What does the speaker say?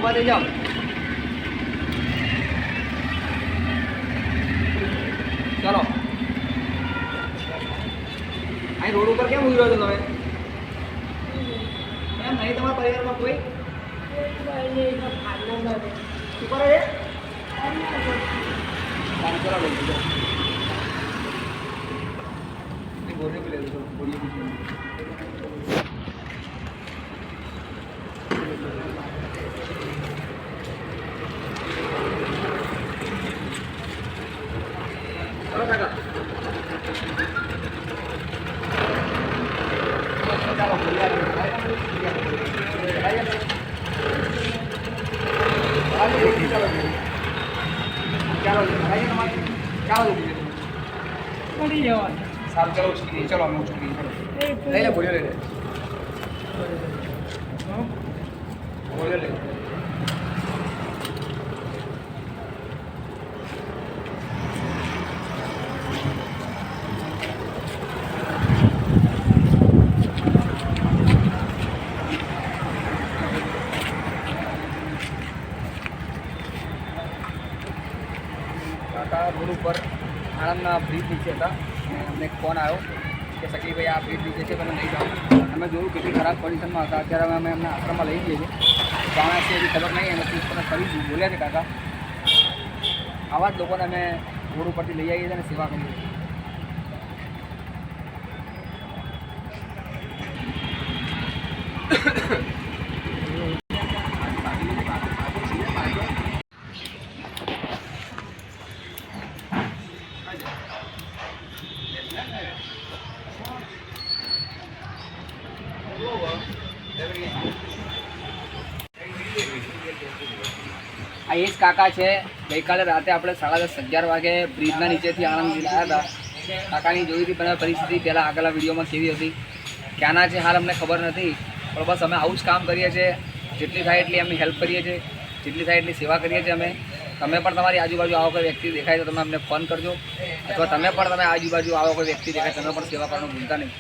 ઊભા થઈ જાઓ. ચલો અહીં રોડ ઉપર કેમ ઉભી રહ્યો છો તમે? એમ નહીં તમારા પરિવારમાં કોઈ શું કરે છે? કામ કરાવો બીજો બોલે બી લેજો બોલીએ બી ચલો કાકા ચાલો બોલ્યા પડી જવા સારું ચલો છોકરી ચલો અમે છોકરી લઈ લે બોલ્યો લઈ લે બોલ્યો લે કાકા રોડ ઉપર આણંદના બ્રિજ નીચે હતા અમને એક ફોન આવ્યો કે સકલીભાઈ આ બ્રિજ નીચે છે તમે નહીં જાઓ. અમે જોયું કેટલી ખરાબ કન્ડિશનમાં હતા. અત્યારે અમે એમના આશ્રમમાં લઈ જઈએ છીએ. જાણા છે એવી ખબર નહીં એમને પૂછપરછ કરી બોલ્યા છે કાકા. આવા જ લોકોને અમે રોડ ઉપરથી લઈ આવીએ છીએ અને સેવા કરીએ છીએ. આ એ જ કાકા છે. ગઈકાલે રાતે આપણે 10:30-11 વાગે બ્રિજના નીચેથી આણંદથી લાવ્યા હતા. કાકાની જોઈ હતી પણ પરિસ્થિતિ પહેલાં આગળના વિડીયોમાં કેવી હતી ક્યાંના છે હાલ અમને ખબર નથી. પણ બસ અમે આવું જ કામ કરીએ છીએ. જેટલી થાય એટલી એમની હેલ્પ કરીએ છીએ, જેટલી થાય એટલી સેવા કરીએ છીએ અમે. તમે પણ તમારી આજુબાજુ આવો કોઈ વ્યક્તિ દેખાય તો તમે અમને ફોન કરજો, અથવા તમે પણ આજુબાજુ આવો કોઈ વ્યક્તિ દેખાય તમે પણ સેવા કરવાનું ભૂલતા નહીં.